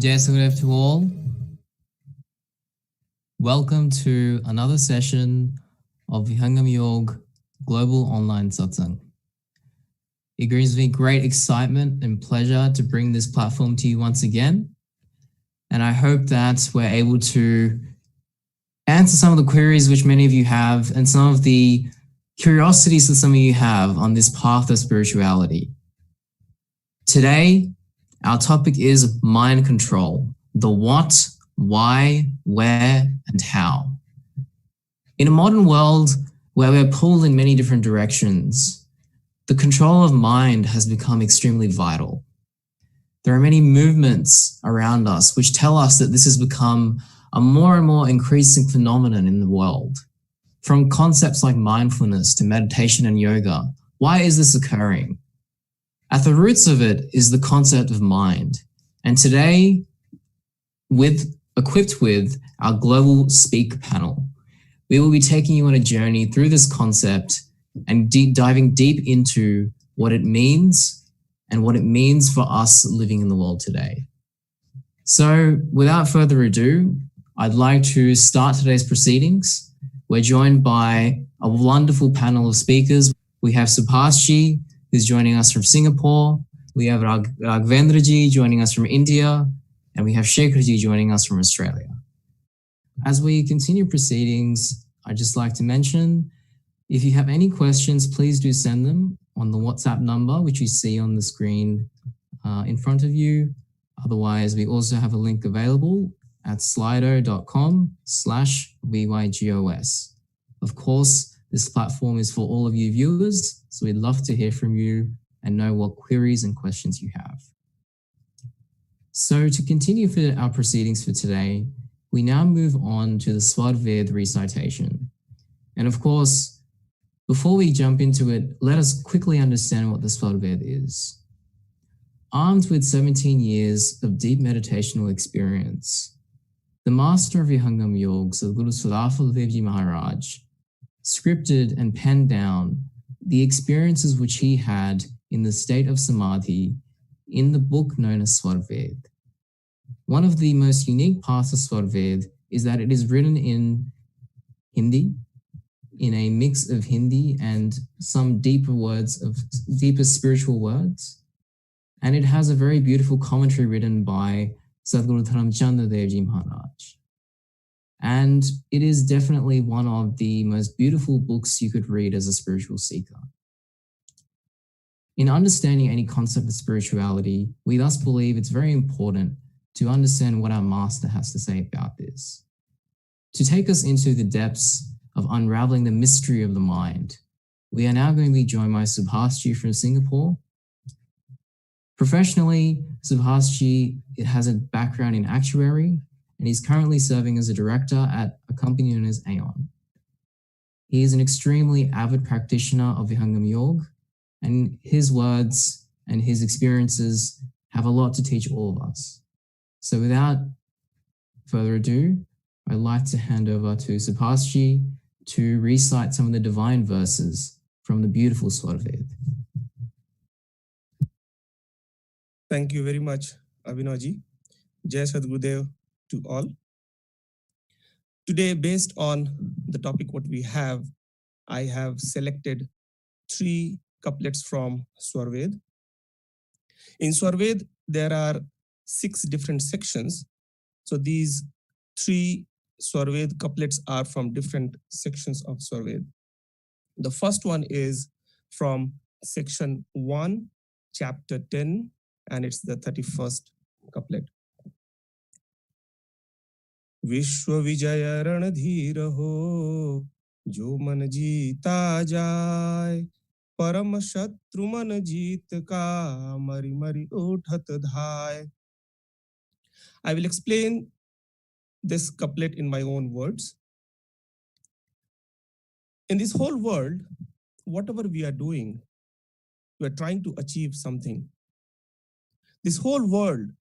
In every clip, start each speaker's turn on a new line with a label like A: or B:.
A: Jai Sukhdev to all. Welcome to another session of Vihangam Yoga Global Online Satsang. It brings me great excitement and pleasure to bring this platform to you once again. And I hope that we're able to answer some of the queries which many of you have and some of the curiosities that some of you have on this path of spirituality. Today, our topic is mind control, the what, why, where, and how. In a modern world where we're pulled in many different directions, the control of mind has become extremely vital. There are many movements around us which tell us that this has become a more and more increasing phenomenon in the world. From concepts like mindfulness to meditation and yoga, why is this occurring? At the roots of it is the concept of mind. And today, equipped with our global speak panel, we will be taking you on a journey through this concept and diving deep into what it means and what it means for us living in the world today. So without further ado, I'd like to start today's proceedings. We're joined by a wonderful panel of speakers. We have Subhash, who's joining us from Singapore. We have Raghavendra joining us from India, and we have Shekhar joining us from Australia. As we continue proceedings, I'd just like to mention, if you have any questions, please do send them on the WhatsApp number, which you see on the screen in front of you. Otherwise, we also have a link available at slido.com/VYGOS. Of course, this platform is for all of you viewers, so we'd love to hear from you and know what queries and questions you have. So to continue for our proceedings for today, we now move on to the Swadved recitation. And of course, before we jump into it, let us quickly understand what the Swadved is. Armed with 17 years of deep meditational experience, the master of Vihangam Yoga, Sadhguru Swadharfaldev Maharaj, scripted and penned down the experiences which he had in the state of samadhi in the book known as Swadved. One of the most unique parts of Swadved is that it is written in Hindi, in a mix of Hindi and some deeper spiritual words. And it has a very beautiful commentary written by Sadhguru Chandra Devji Maharaj. And it is definitely one of the most beautiful books you could read as a spiritual seeker. In understanding any concept of spirituality, we thus believe it's very important to understand what our master has to say about this. To take us into the depths of unraveling the mystery of the mind, we are now going to be joined by Subhash from Singapore. Professionally, Subhash has a background in actuary, and he's currently serving as a director at a company known as Aon. He is an extremely avid practitioner of Vihangam Yoga, and his words and his experiences have a lot to teach all of us. So without further ado, I'd like to hand over to Subhash to recite some of the divine verses from the beautiful Swadved.
B: Thank you very much, Abhinavji. Jai Sadhgurudev to all. Today, based on the topic what we have, I have selected 3 couplets from Swadved. In Swadved, there are 6 different sections. So these 3 Swadved couplets are from different sections of Swadved. The first one is from section 1, chapter 10, and it's the 31st couplet. विश्व विजय रणधीर हो जो मन जीता जाए परम शत्रु मन जीत का मरि मरि उठत धाय. I will explain this couplet in my own words. In this whole world, whatever we are doing, we are trying to achieve something. This whole world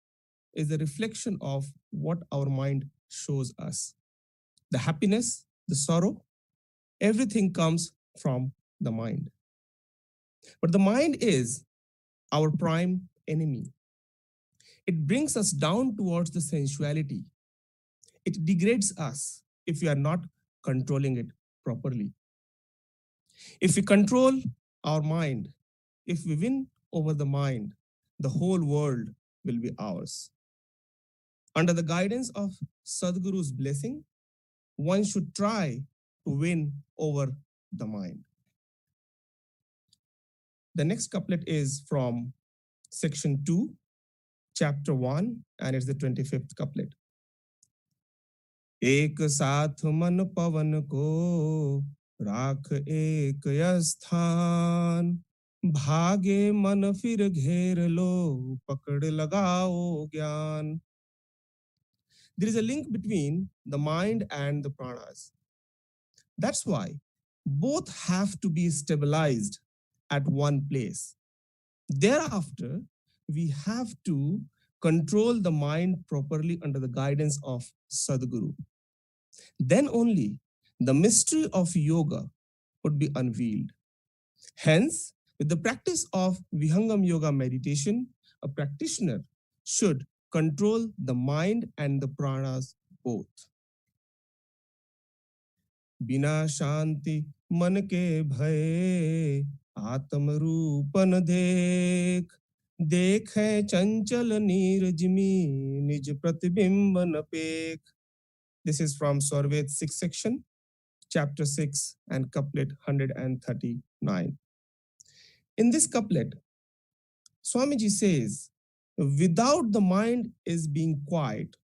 B: is a reflection of what our mind shows us. The happiness, the sorrow, everything comes from the mind. But the mind is our prime enemy. It brings us down towards the sensuality. It degrades us if we are not controlling it properly. If we control our mind, if we win over the mind, the whole world will be ours. Under the guidance of Sadhguru's blessing, one should try to win over the mind. The next couplet is from section 2, chapter 1, and it's the 25th couplet. एक साथ मन पवन को राख एक स्थान, भागे मन फिर घेर लो, पकड़ लगाओ ज्ञान. There is a link between the mind and the pranas. That's why both have to be stabilized at one place. Thereafter, we have to control the mind properly under the guidance of Sadhguru. Then only the mystery of yoga would be unveiled. Hence, with the practice of Vihangam Yoga meditation, a practitioner should control the mind and the pranas both. बिना शांति मन के भय आत्म रूपन देख, देखे चंचल नीरजमी निज प्रतिबिंब न पेख. This is from Swarved 6th section, chapter 6 and couplet 139. In this couplet, Swamiji says, without the mind is being quiet,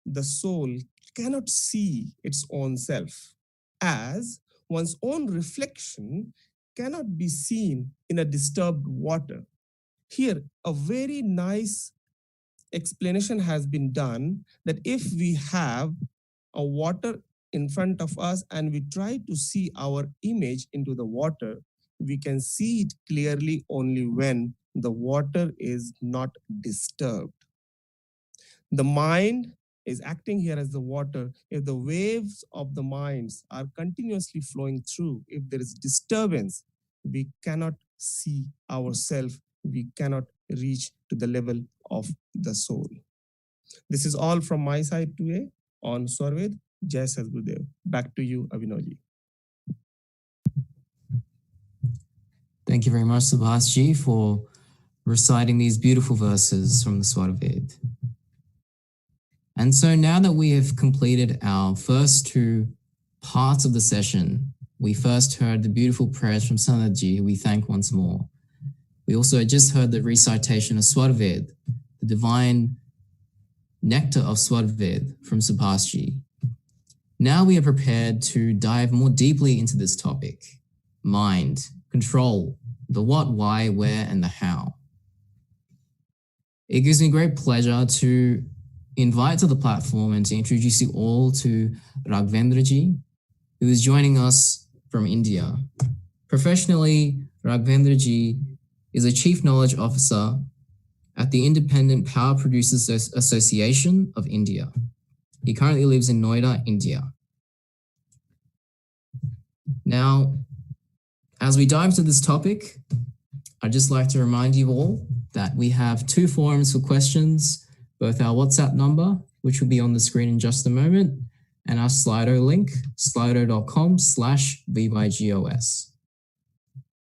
B: the soul cannot see its own self, as one's own reflection cannot be seen in a disturbed water. Here, a very nice explanation has been done that if we have a water in front of us and we try to see our image into the water, we can see it clearly only when the water is not disturbed. The mind is acting here as the water. If the waves of the minds are continuously flowing through, if there is disturbance, we cannot see ourselves. We cannot reach to the level of the soul. This is all from my side today on Swarved. Jai Sadgurudev. Back to you, Abhinavji.
A: Thank you very much, Subhash ji, for reciting these beautiful verses from the Swarved. And so now that we have completed our first two parts of the session, we first heard the beautiful prayers from Sanatji, who we thank once more. We also just heard the recitation of Swarved, the divine nectar of Swarved from Subhash ji. Now we are prepared to dive more deeply into this topic: mind, control, the what, why, where, and the how. It gives me great pleasure to invite to the platform and to introduce you all to Raghavendra ji, who is joining us from India. Professionally, Raghavendra ji is a Chief Knowledge Officer at the Independent Power Producers Association of India. He currently lives in Noida, India. Now, as we dive into this topic, I'd just like to remind you all that we have two forums for questions, both our WhatsApp number, which will be on the screen in just a moment, and our Slido link, slido.com/VYGOS.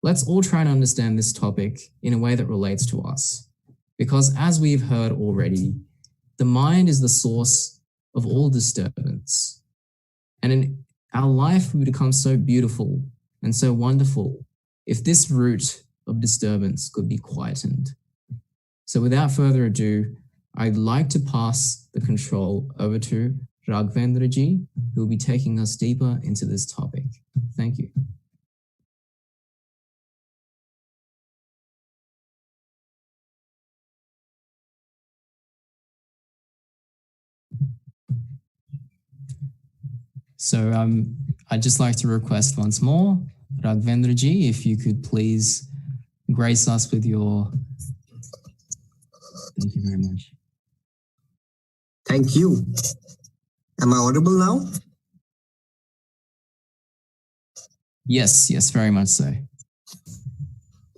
A: Let's all try to understand this topic in a way that relates to us, because as we've heard already, the mind is the source of all disturbance. And in our life would become so beautiful and so wonderful if this root of disturbance could be quietened. So without further ado, I'd like to pass the control over to Raghavendra ji, who will be taking us deeper into this topic. Thank you. So I'd just like to request once more, Raghavendra ji, if you could please grace us with your... Thank you very much.
C: Thank you. Am I audible now?
A: Yes, very much so.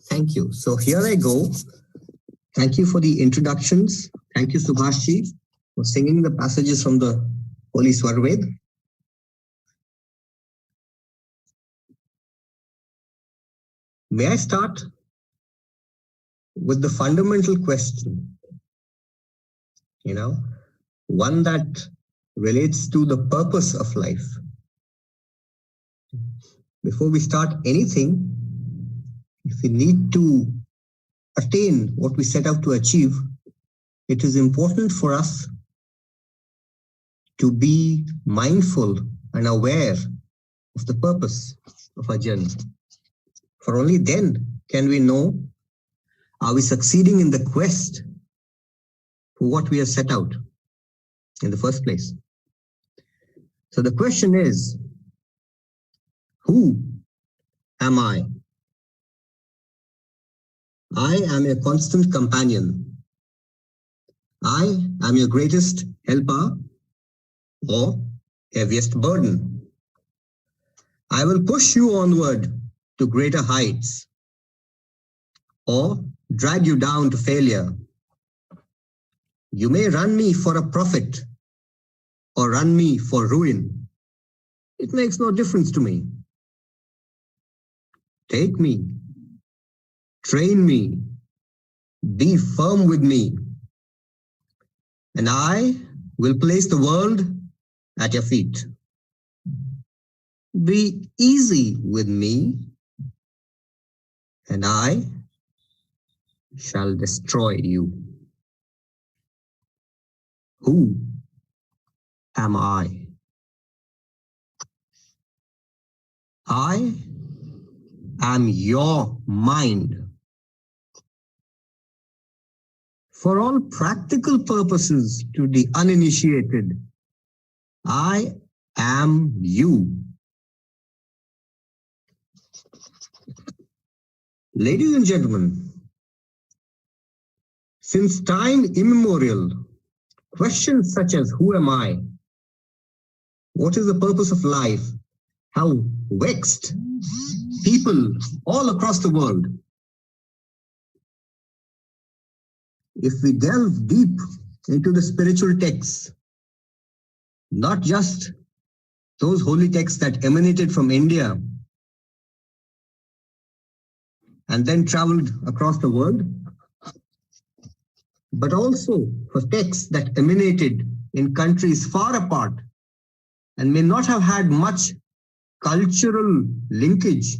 C: Thank you. So here I go. Thank you for the introductions Thank you, Subhash for singing the passages from the Holy Swarved. May I start with the fundamental question, one that relates to the purpose of life. Before we start anything, if we need to attain what we set out to achieve, it is important for us to be mindful and aware of the purpose of our journey. For only then can we know, are we succeeding in the quest for what we have set out in the first place? So the question is, who am I? I am a constant companion. I am your greatest helper or heaviest burden. I will push you onward to greater heights or drag you down to failure. You may run me for a profit or run me for ruin. It makes no difference to me. Take me, train me, be firm with me, and I will place the world at your feet. Be easy with me, and I shall destroy you. Who am I? I am your mind. For all practical purposes to the uninitiated, I am you. Ladies and gentlemen, since time immemorial, questions such as who am I? What is the purpose of life? Have vexed people all across the world. If we delve deep into the spiritual texts, not just those holy texts that emanated from India and then traveled across the world, but also for texts that emanated in countries far apart and may not have had much cultural linkage,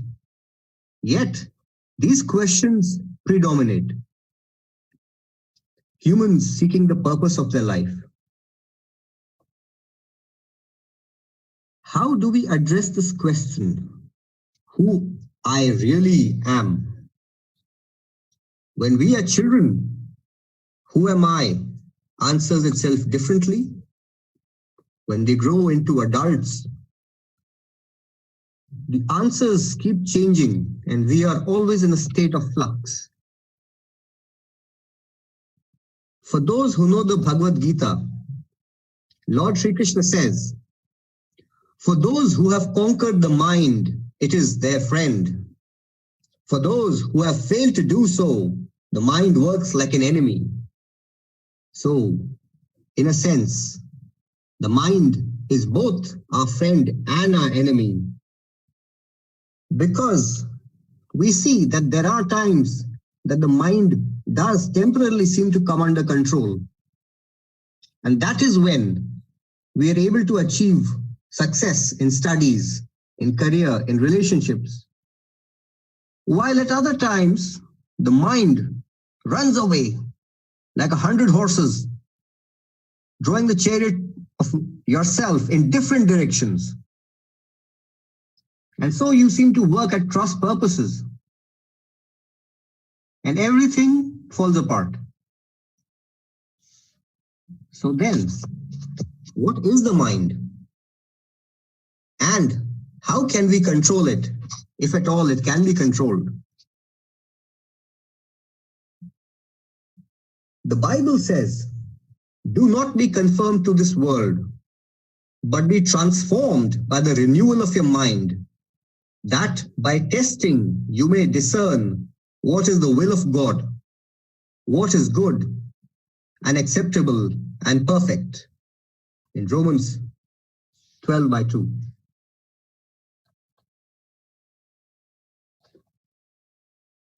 C: yet these questions predominate. Humans seeking the purpose of their life. How do we address this question, who I really am? When we are children, who am I answers itself differently. When they grow into adults, the answers keep changing and we are always in a state of flux. For those who know the Bhagavad Gita, Lord Sri Krishna says, for those who have conquered the mind, it is their friend. For those who have failed to do so, the mind works like an enemy. So, in a sense, the mind is both our friend and our enemy. Because we see that there are times that the mind does temporarily seem to come under control. And that is when we are able to achieve success in studies, in career, in relationships. While at other times, the mind runs away like 100 horses, drawing the chariot of yourself in different directions. And so you seem to work at cross purposes. And everything falls apart. So then, what is the mind? And how can we control it, if at all it can be controlled? The Bible says, do not be conformed to this world, but be transformed by the renewal of your mind, that by testing you may discern what is the will of God, what is good and acceptable and perfect in Romans 12:2.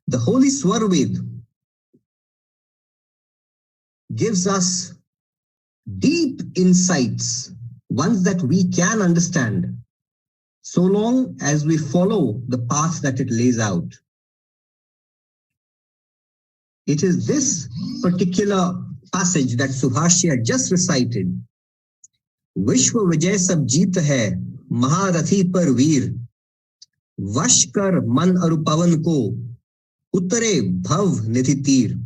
C: The Holy Swarved gives us deep insights, ones that we can understand, so long as we follow the path that it lays out. It is this particular passage that Subhash had just recited. Vishwa Vijay sab jeet hai, Maharathi par veer, Vash kar man aru pavan ko, Uttare bhav nidhi tir.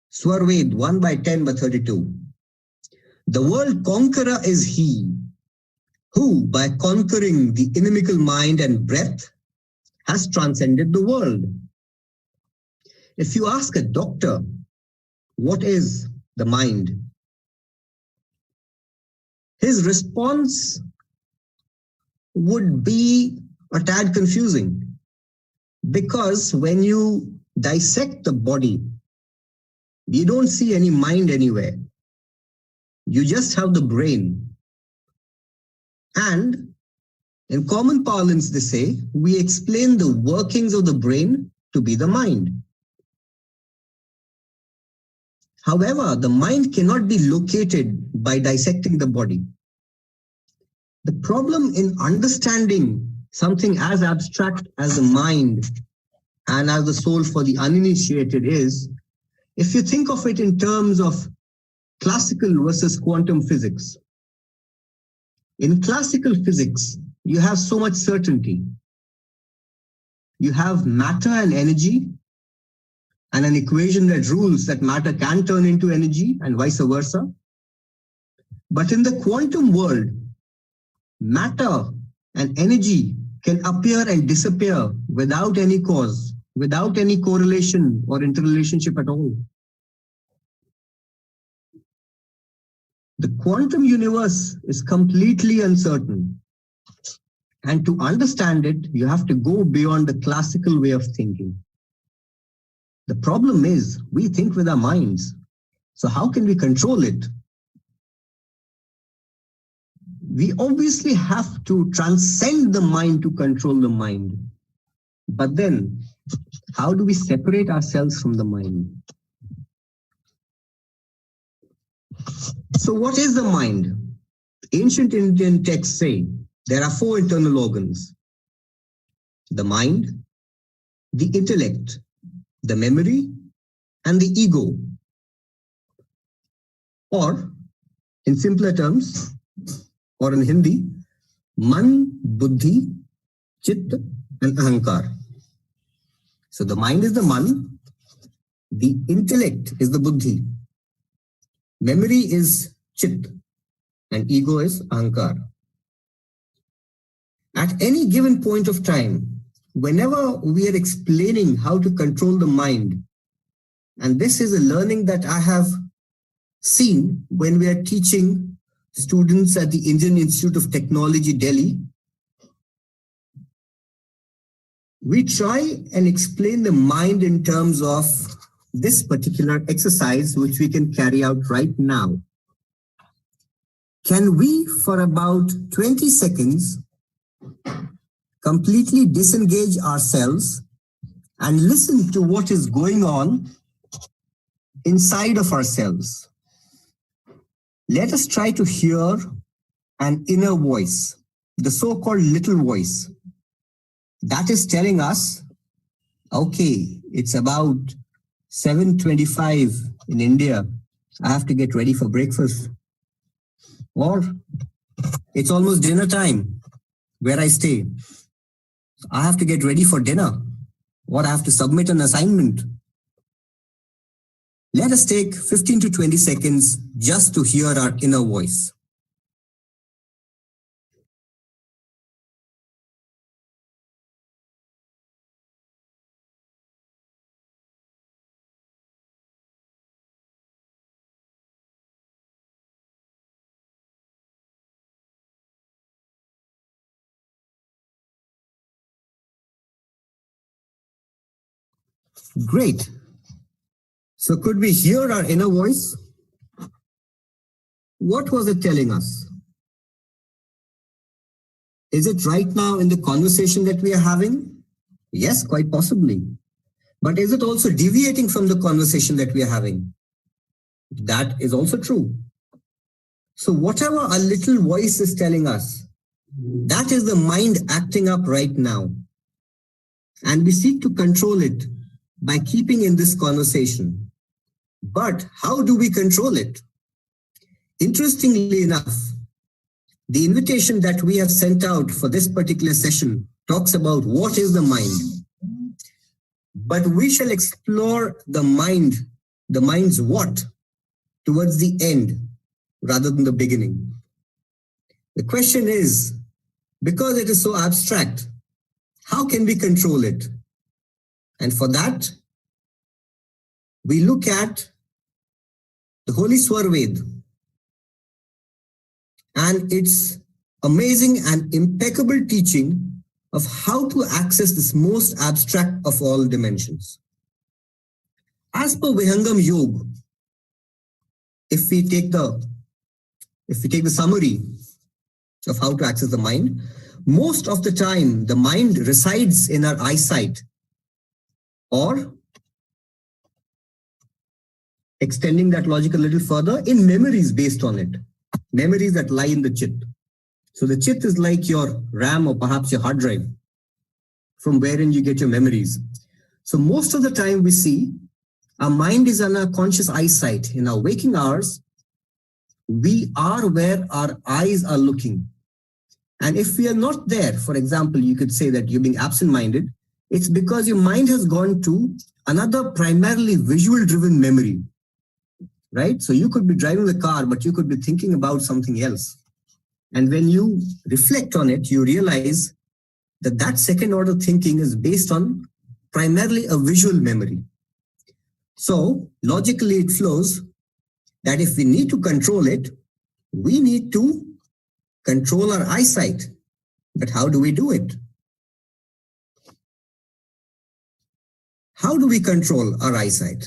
C: Swarved 1/10/32. The world conqueror is he who, by conquering the inimical mind and breath, has transcended the world. If you ask a doctor, what is the mind? His response would be a tad confusing, because when you dissect the body, you don't see any mind anywhere. You just have the brain. And in common parlance, they say, we explain the workings of the brain to be the mind. However, the mind cannot be located by dissecting the body. The problem in understanding something as abstract as the mind and as the soul for the uninitiated is, if you think of it in terms of classical versus quantum physics. In classical physics, you have so much certainty. You have matter and energy, and an equation that rules that matter can turn into energy and vice versa. But in the quantum world, matter and energy can appear and disappear without any cause, without any correlation or interrelationship at all. The quantum universe is completely uncertain. And to understand it, you have to go beyond the classical way of thinking. The problem is, we think with our minds. So how can we control it? We obviously have to transcend the mind to control the mind. But then, how do we separate ourselves from the mind? So what is the mind? Ancient Indian texts say there are 4 internal organs: the mind, the intellect, the memory, and the ego. Or, in simpler terms, or in Hindi, man, buddhi, chit, and ahankar. So the mind is the man, the intellect is the buddhi, memory is chit, and ego is ahankar. At any given point of time, whenever we are explaining how to control the mind, and this is a learning that I have seen when we are teaching students at the Indian Institute of Technology, Delhi, we try and explain the mind in terms of this particular exercise, which we can carry out right now. Can we, for about 20 seconds, completely disengage ourselves and listen to what is going on inside of ourselves? Let us try to hear an inner voice, the so-called little voice, that is telling us, okay, it's about 7:25 in India. I have to get ready for breakfast. Or it's almost dinner time where I stay. I have to get ready for dinner, or I have to submit an assignment. Let us take 15 to 20 seconds just to hear our inner voice. Great. So could we hear our inner voice? What was it telling us? Is it right now in the conversation that we are having? Yes, quite possibly. But is it also deviating from the conversation that we are having? That is also true. So whatever our little voice is telling us, that is the mind acting up right now. And we seek to control it by keeping in this conversation. But how do we control it? Interestingly enough, the invitation that we have sent out for this particular session talks about what is the mind. But we shall explore the mind's what, towards the end rather than the beginning. The question is, because it is so abstract, how can we control it? And for that, we look at the Holy Swarved and its amazing and impeccable teaching of how to access this most abstract of all dimensions. As per Vihangam Yoga, if we take the summary of how to access the mind, most of the time the mind resides in our eyesight, or extending that logic a little further, in memories based on it, memories that lie in the chit. So the chit is like your RAM or perhaps your hard drive, from wherein you get your memories. So most of the time we see our mind is on our conscious eyesight. In our waking hours, we are where our eyes are looking. And if we are not there, for example, you could say that you're being absent-minded, it's because your mind has gone to another primarily visual-driven memory, right? So you could be driving the car, but you could be thinking about something else. And when you reflect on it, you realize that that second-order thinking is based on primarily a visual memory. So logically, it flows that if we need to control it, we need to control our eyesight. But how do we do it? How do we control our eyesight?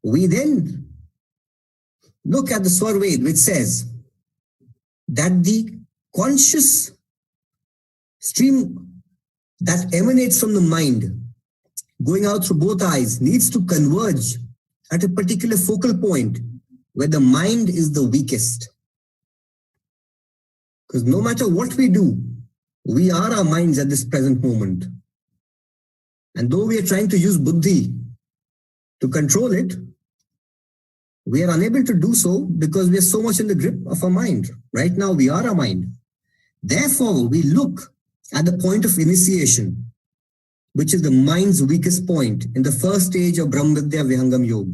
C: We then look at the Swarved, which says that the conscious stream that emanates from the mind, going out through both eyes, needs to converge at a particular focal point where the mind is the weakest. Because no matter what we do, we are our minds at this present moment. And though we are trying to use buddhi to control it, we are unable to do so because we are so much in the grip of our mind. Right now, we are our mind. Therefore, we look at the point of initiation, which is the mind's weakest point in the first stage of Brahma Vidya Vihangam Yoga.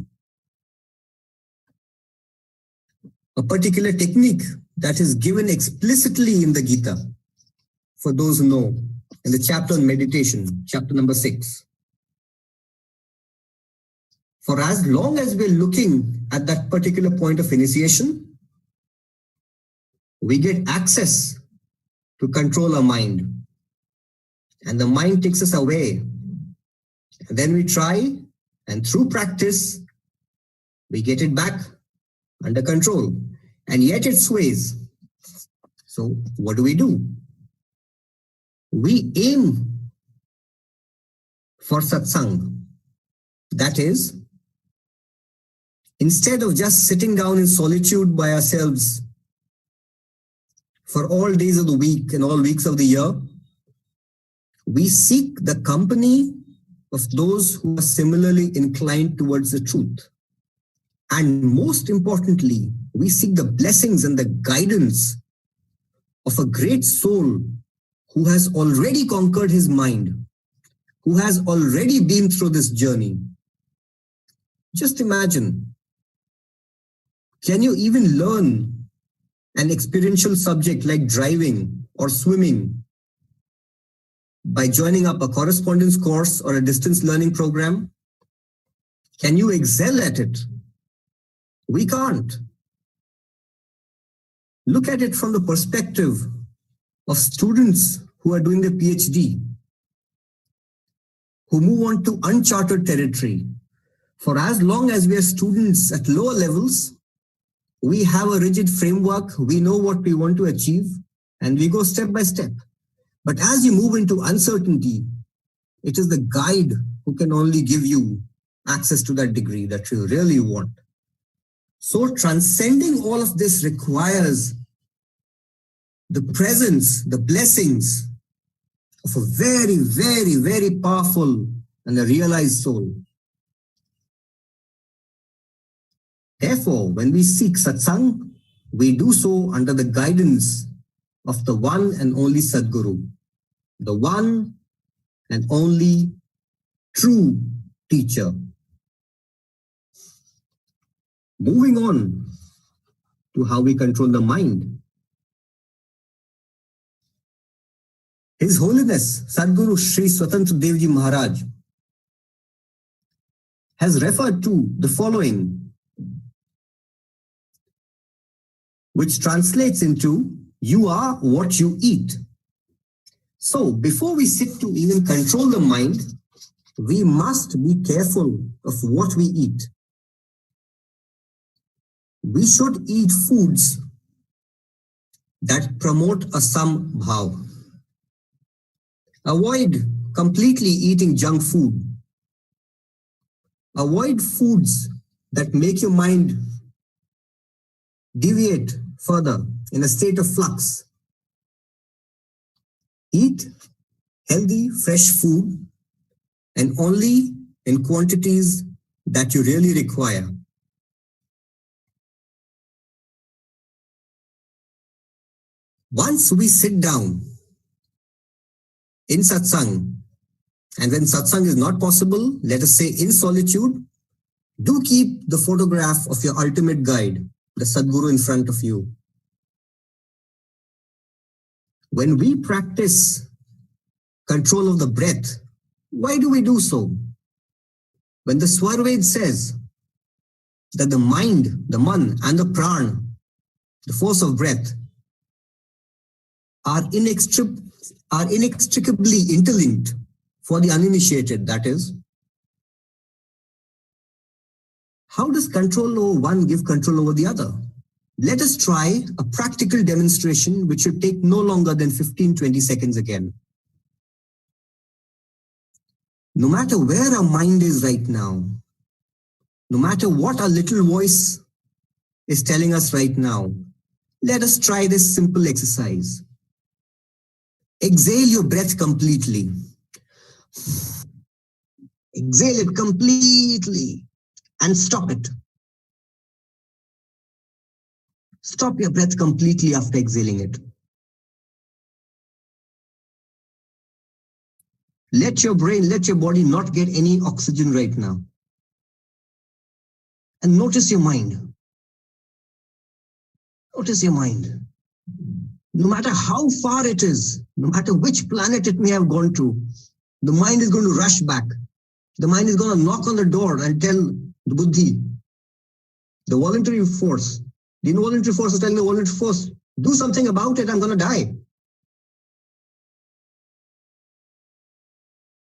C: A particular technique that is given explicitly in the Gita, for those who know, in the chapter on meditation, chapter number 6. For as long as we're looking at that particular point of initiation, we get access to control our mind. And the mind takes us away. And then we try, and through practice, we get it back under control. And yet it sways. So what do? We aim for satsang. That is, instead of just sitting down in solitude by ourselves for all days of the week and all weeks of the year, we seek the company of those who are similarly inclined towards the truth. And most importantly, we seek the blessings and the guidance of a great soul who has already conquered his mind, who has already been through this journey. Just imagine, can you even learn an experiential subject like driving or swimming by joining up a correspondence course or a distance learning program? Can you excel at it? We can't. Look at it from the perspective of students who are doing their PhD, who move on to uncharted territory. For as long as we are students at lower levels, we have a rigid framework, we know what we want to achieve, and we go step by step. But as you move into uncertainty, it is the guide who can only give you access to that degree that you really want. So transcending all of this requires the presence, the blessings of a very, very, very powerful and a realized soul. Therefore, when we seek satsang, we do so under the guidance of the one and only Sadguru, the one and only true teacher. Moving on to how we control the mind. His Holiness Sadguru Sri Swatantra Devji Maharaj has referred to the following, which translates into, you are what you eat. So before we sit to even control the mind, we must be careful of what we eat. We should eat foods that promote a sambhav. Avoid completely eating junk food. Avoid foods that make your mind deviate further in a state of flux. Eat healthy, fresh food and only in quantities that you really require. Once we sit down in satsang, and when satsang is not possible, let us say in solitude, do keep the photograph of your ultimate guide, the Sadguru, in front of you. When we practice control of the breath, why do we do so? When the Swarved says that the mind, the man and the pran, the force of breath, are inextricably interlinked for the uninitiated, that is, how does control over one give control over the other? Let us try a practical demonstration which should take no longer than 15-20 seconds again. No matter where our mind is right now, no matter what our little voice is telling us right now, let us try this simple exercise. Exhale your breath completely. Exhale it completely and stop it. Stop your breath completely after exhaling it. Let your brain, let your body not get any oxygen right now. And notice your mind. Notice your mind. No matter how far it is, no matter which planet it may have gone to, the mind is going to rush back. The mind is going to knock on the door and tell the buddhi, the voluntary force, the involuntary force is telling the voluntary force, do something about it, I'm going to die.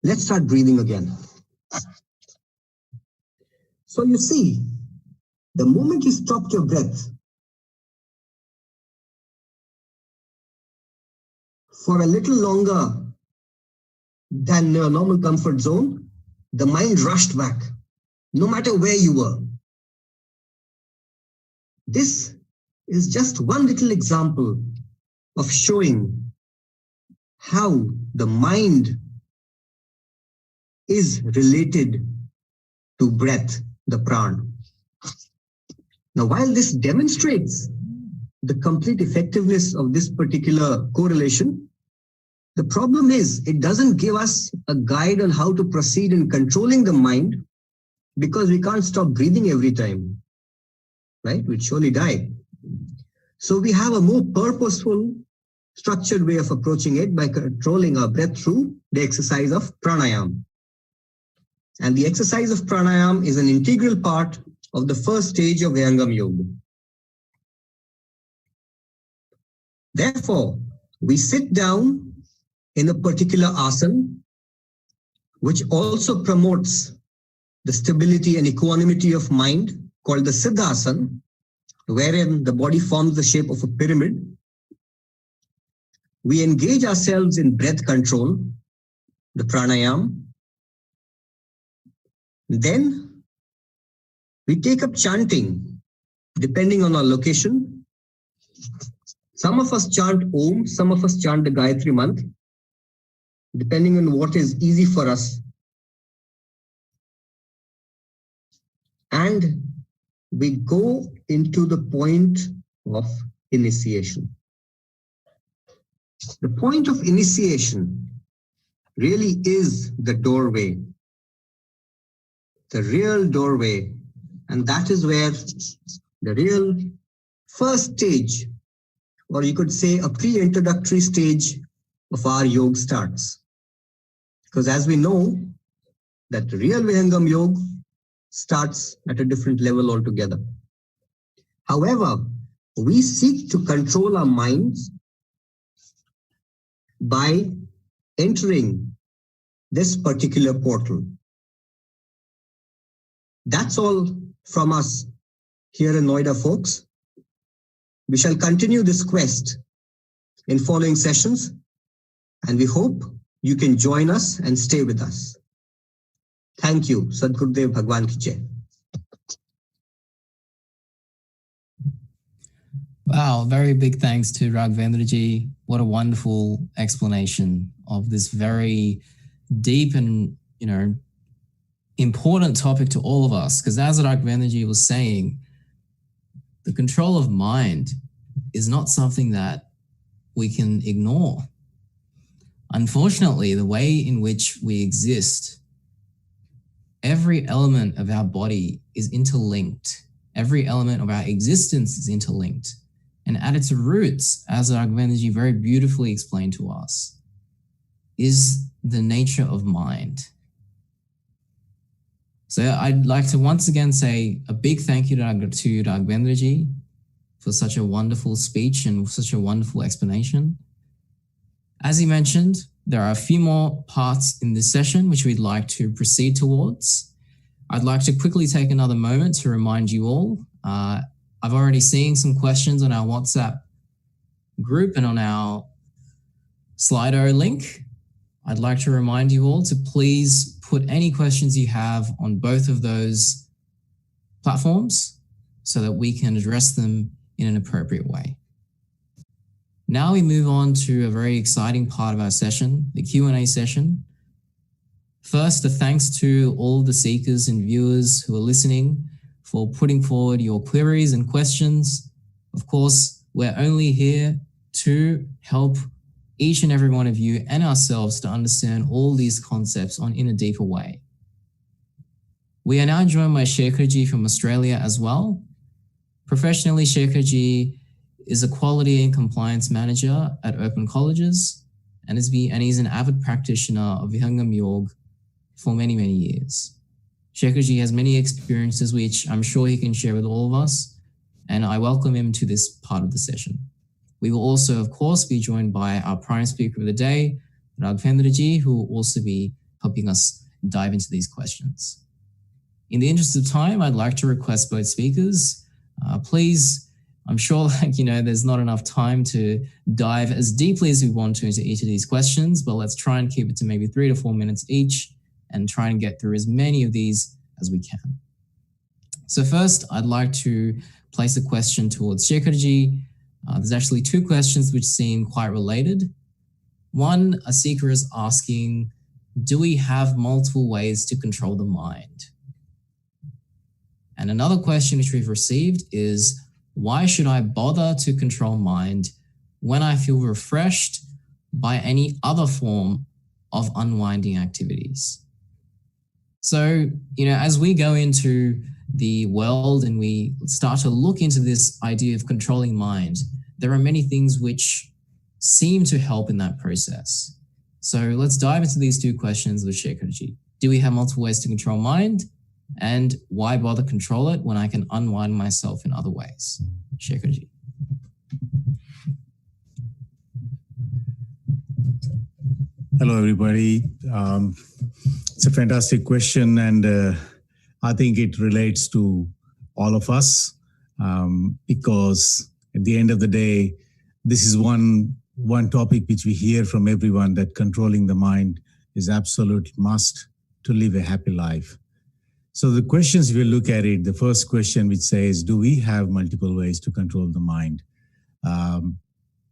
C: Let's start breathing again. So you see, the moment you stopped your breath, for a little longer than a normal comfort zone, the mind rushed back, no matter where you were. This is just one little example of showing how the mind is related to breath, the pran. Now, while this demonstrates the complete effectiveness of this particular correlation, the problem is it doesn't give us a guide on how to proceed in controlling the mind, because we can't stop breathing every time, right? We'd surely die. So we have a more purposeful, structured way of approaching it by controlling our breath through the exercise of pranayam. And the exercise of pranayam is an integral part of the first stage of Vihangam Yoga. Therefore, we sit down in a particular asana, which also promotes the stability and equanimity of mind called the Siddhasana, wherein the body forms the shape of a pyramid. We engage ourselves in breath control, the pranayam. Then we take up chanting, depending on our location. Some of us chant Om, some of us chant the Gayatri Mantra, depending on what is easy for us. And we go into the point of initiation. The point of initiation really is the doorway, the real doorway. And that is where the real first stage, or you could say a pre-introductory stage of our yoga starts. Because as we know, that the real Vihangam Yoga starts at a different level altogether. However, we seek to control our minds by entering this particular portal. That's all from us here in Noida, folks. We shall continue this quest in following sessions, and we hope you can join us and stay with us. Thank you. Sadgurudev Bhagwan Ki Jai.
A: Wow, very big thanks to Raghavendra ji. What a wonderful explanation of this very deep and, important topic to all of us. Because as Raghavendra ji was saying, the control of mind is not something that we can ignore. Unfortunately, the way in which we exist, every element of our body is interlinked. Every element of our existence is interlinked. And at its roots, as Raghavendra ji very beautifully explained to us, is the nature of mind. So I'd like to once again say a big thank you to Raghavendra ji for such a wonderful speech and such a wonderful explanation. As he mentioned, there are a few more parts in this session which we'd like to proceed towards. I'd like to quickly take another moment to remind you all. I've already seen some questions on our WhatsApp group and on our Slido link. I'd like to remind you all to please put any questions you have on both of those platforms so that we can address them in an appropriate way. Now we move on to a very exciting part of our session, the Q&A session. First, a thanks to all the seekers and viewers who are listening for putting forward your queries and questions. Of course, we're only here to help each and every one of you and ourselves to understand all these concepts in a deeper way. We are now joined by Shekhar ji from Australia as well. Professionally, Shekhar ji is a quality and compliance manager at Open Colleges and he's an avid practitioner of Vihangam Yoga for many, many years. Shekhar ji has many experiences which I'm sure he can share with all of us, and I welcome him to this part of the session. We will also, of course, be joined by our prime speaker of the day, Raghavendra ji, who will also be helping us dive into these questions. In the interest of time, I'd like to request both speakers, please, I'm sure there's not enough time to dive as deeply as we want to into each of these questions, but let's try and keep it to maybe 3 to 4 minutes each and try and get through as many of these as we can. So first, I'd like to place a question towards Shekhar ji. There's actually 2 questions which seem quite related. One, a seeker is asking, do we have multiple ways to control the mind? And another question which we've received is, why should I bother to control mind when I feel refreshed by any other form of unwinding activities? So, as we go into the world and we start to look into this idea of controlling mind, there are many things which seem to help in that process. So let's dive into these 2 questions with Shekhar ji. Do we have multiple ways to control mind? And why bother control it when I can unwind myself in other ways? Shekhar ji.
D: Hello, everybody. It's a fantastic question, and I think it relates to all of us because at the end of the day, this is one topic which we hear from everyone, that controlling the mind is absolute must to live a happy life. So the questions, if you look at it, the first question which says, do we have multiple ways to control the mind? The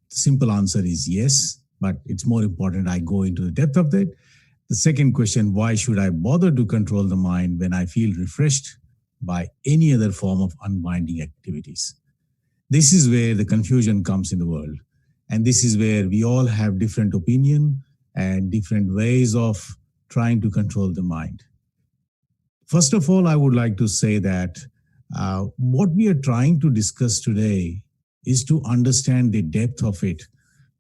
D: simple answer is yes, but it's more important I go into the depth of it. The second question, why should I bother to control the mind when I feel refreshed by any other form of unwinding activities? This is where the confusion comes in the world. And this is where we all have different opinion and different ways of trying to control the mind. First of all, I would like to say that what we are trying to discuss today is to understand the depth of it,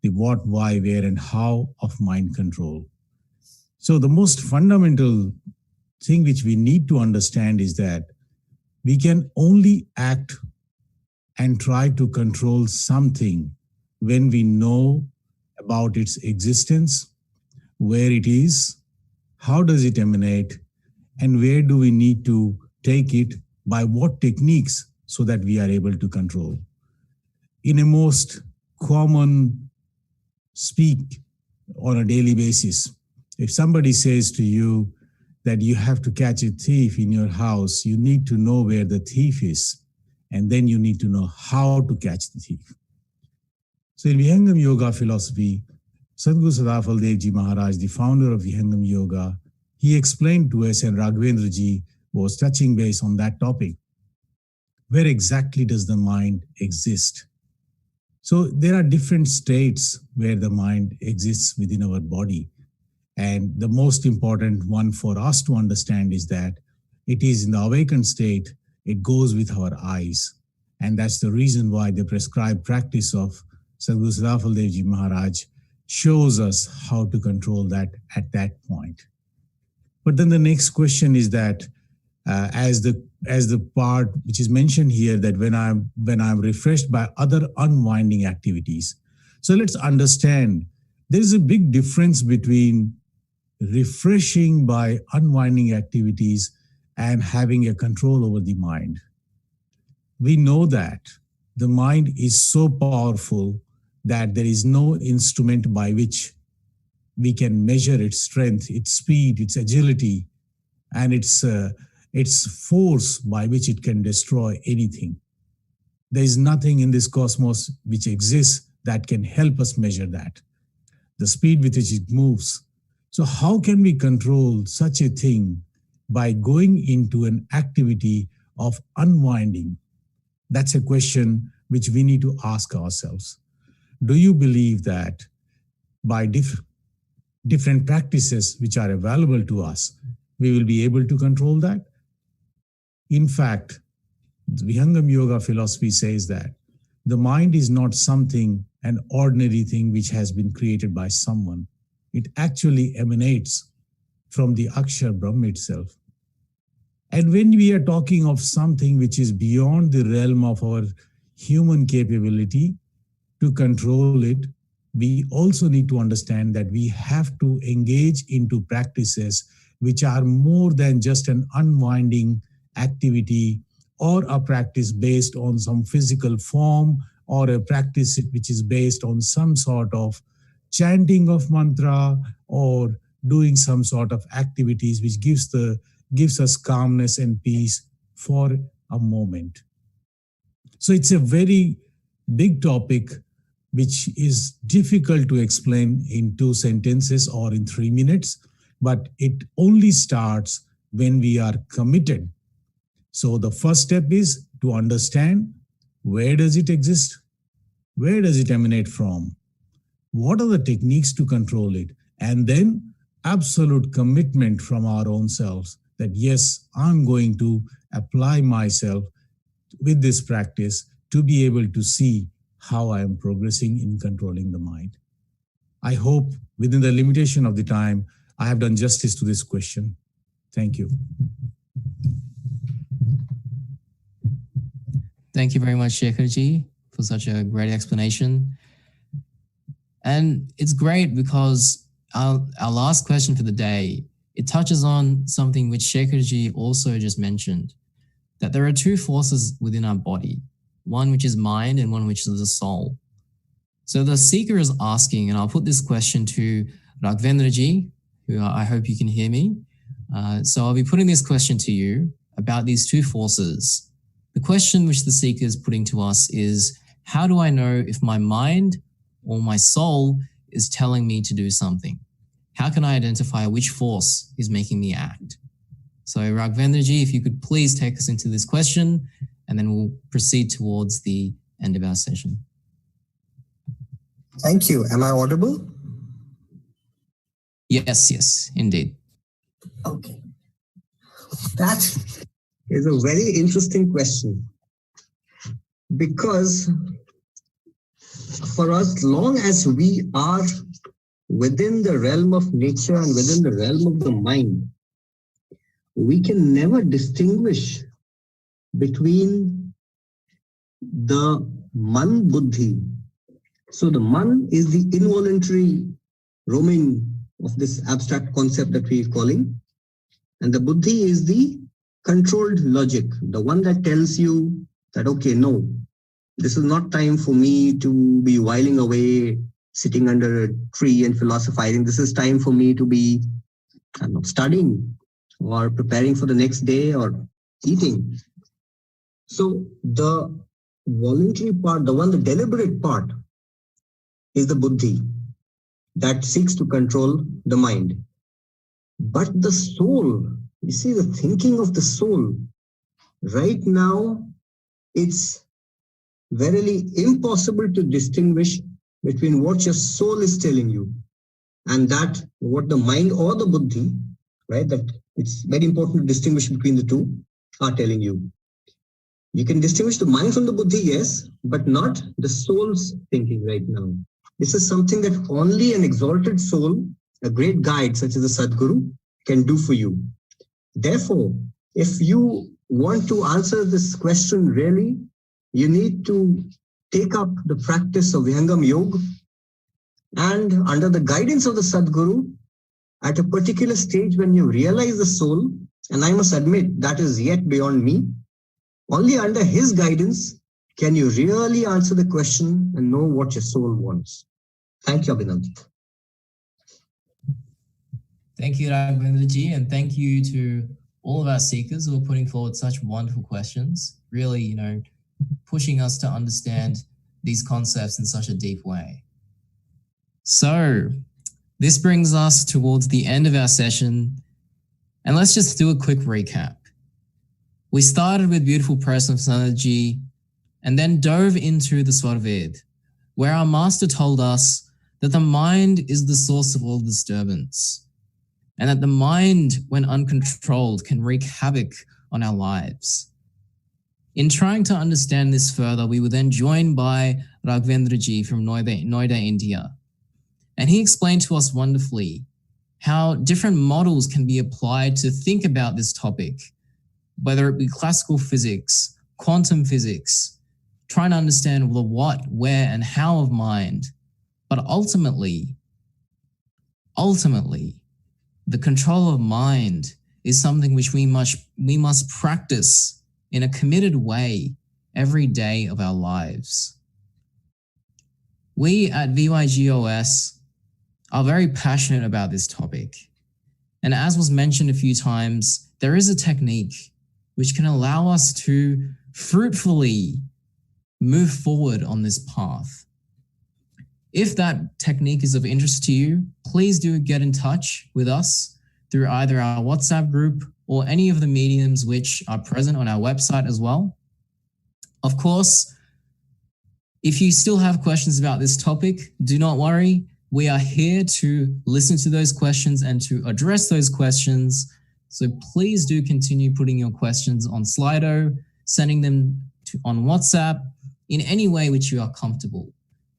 D: the what, why, where, and how of mind control. So the most fundamental thing which we need to understand is that we can only act and try to control something when we know about its existence, where it is, how does it emanate, and where do we need to take it, by what techniques, so that we are able to control. In a most common speak on a daily basis, if somebody says to you that you have to catch a thief in your house, you need to know where the thief is, and then you need to know how to catch the thief. So in Vihangam Yoga philosophy, Sadhguru Sadafal Dev Ji Maharaj, the founder of Vihangam Yoga, he explained to us, and Raghavendra Ji was touching base on that topic. Where exactly does the mind exist? So there are different states where the mind exists within our body. And the most important one for us to understand is that it is in the awakened state, it goes with our eyes. And that's the reason why the prescribed practice of Sadhguru Sadafal Dev Ji Maharaj shows us how to control that at that point. But then the next question is that as the part which is mentioned here, that when I'm refreshed by other unwinding activities. So let's understand there is a big difference between refreshing by unwinding activities and having a control over the mind. We know that the mind is so powerful that there is no instrument by which we can measure its strength, its speed, its agility, and its force by which it can destroy anything. There is nothing in this cosmos which exists that can help us measure that, the speed with which it moves. So how can we control such a thing? By going into an activity of unwinding. That's a question which we need to ask ourselves. Do you believe that by different practices which are available to us, we will be able to control that? In fact, the Vihangam Yoga philosophy says that the mind is not something, an ordinary thing which has been created by someone. It actually emanates from the Akshar Brahma itself. And when we are talking of something which is beyond the realm of our human capability to control it, we also need to understand that we have to engage into practices which are more than just an unwinding activity or a practice based on some physical form or a practice which is based on some sort of chanting of mantra or doing some sort of activities which gives us calmness and peace for a moment. So it's a very big topic which is difficult to explain in 2 sentences or in 3 minutes, but it only starts when we are committed. So the first step is to understand, where does it exist? Where does it emanate from? What are the techniques to control it? And then absolute commitment from our own selves that yes, I'm going to apply myself with this practice to be able to see how I am progressing in controlling the mind. I hope within the limitation of the time, I have done justice to this question. Thank you.
A: Thank you very much, Shekhar ji, for such a great explanation. And it's great because our last question for the day it touches on something which Shekharji also just mentioned, that there are two forces within our body, one which is mind and one which is the soul. So the seeker is asking, and I'll put this question to Raghavendra, who I hope you can hear me. So I'll be putting this question to you about these two forces. The question which the seeker is putting to us is, how do I know if my mind or my soul is telling me to do something? How can I identify which force is making me act? So Raghavendra, if you could please take us into this question, and then we'll proceed towards the end of our session.
C: Thank you. Am I audible?
A: Yes, indeed.
C: Okay. That is a very interesting question, because for as long as we are within the realm of nature and within the realm of the mind, we can never distinguish between the man buddhi. So the man is the involuntary roaming of this abstract concept that we are calling, and the buddhi is the controlled logic, the one that tells you that, okay, no, this is not time for me to be whiling away, sitting under a tree and philosophizing. This is time for me to be studying or preparing for the next day or eating. So the voluntary part, the deliberate part, is the buddhi that seeks to control the mind. But the soul, you see, the thinking of the soul, right now, it's verily impossible to distinguish between what your soul is telling you and that what the mind or the buddhi, right? That it's very important to distinguish between the two, are telling you. You can distinguish the mind from the buddhi, yes, but not the soul's thinking right now. This is something that only an exalted soul, a great guide such as the Sadguru, can do for you. Therefore, if you want to answer this question really, you need to take up the practice of Vihangam Yoga, and under the guidance of the Sadguru, at a particular stage when you realize the soul, and I must admit that is yet beyond me, only under his guidance can you really answer the question and know what your soul wants. Thank you, Abhinav.
A: Thank you, Raghavendra, and thank you to all of our seekers who are putting forward such wonderful questions, really, pushing us to understand these concepts in such a deep way. So this brings us towards the end of our session, and let's just do a quick recap. We started with beautiful Prasannaji and then dove into the Svarved, where our master told us that the mind is the source of all disturbance, and that the mind, when uncontrolled, can wreak havoc on our lives. In trying to understand this further, we were then joined by Raghavendra from Noida, India. And he explained to us wonderfully how different models can be applied to think about this topic, whether it be classical physics, quantum physics, trying to understand the what, where, and how of mind. But ultimately, the control of mind is something which we must practice in a committed way every day of our lives. We at VYGOS are very passionate about this topic. And as was mentioned a few times, there is a technique which can allow us to fruitfully move forward on this path. If that technique is of interest to you, please do get in touch with us through either our WhatsApp group or any of the mediums which are present on our website as well. Of course, if you still have questions about this topic, do not worry. We are here to listen to those questions and to address those questions. So please do continue putting your questions on Slido, sending them on WhatsApp, in any way which you are comfortable.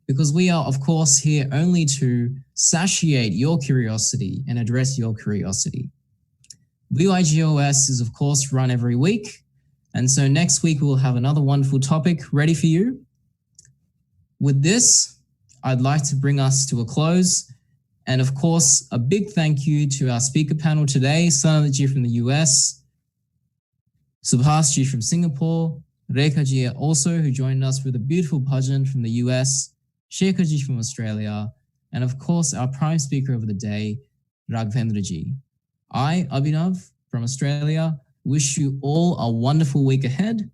A: Because we are, of course, here only to satiate your curiosity and address your curiosity. VYGOS is, of course, run every week. And so next week, we'll have another wonderful topic ready for you. With this, I'd like to bring us to a close. And of course, a big thank you to our speaker panel today, Sanatji from the US, Subhash ji from Singapore, Rekha ji also, who joined us with a beautiful bhajan from the US, Shekhar ji from Australia, and of course, our prime speaker of the day, Raghavendra ji. I, Abhinav from Australia, wish you all a wonderful week ahead,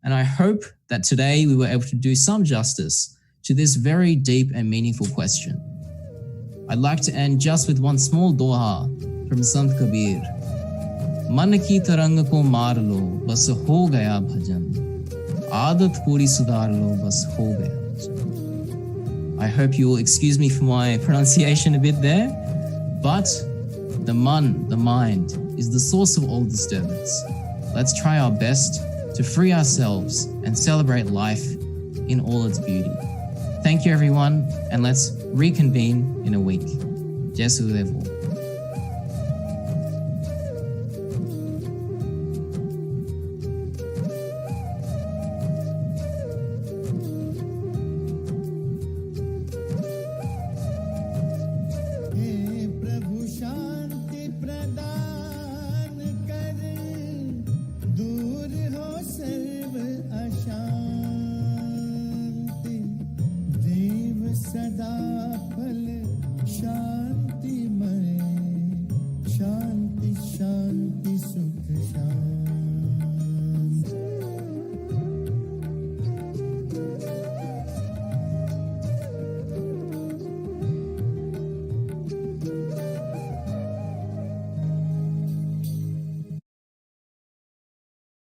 A: and I hope that today we were able to do some justice to this very deep and meaningful question. I'd like to end just with one small doha from Sant Kabir. Man ki tarang ko maar lo, bas ho gaya bhajan. Aadat puri sudhar lo, bas ho gaya bhajan. I hope you will excuse me for my pronunciation a bit there, but the mind, is the source of all disturbance. Let's try our best to free ourselves and celebrate life in all its beauty. Thank you, everyone, and let's reconvene in a week. Jai Sudev.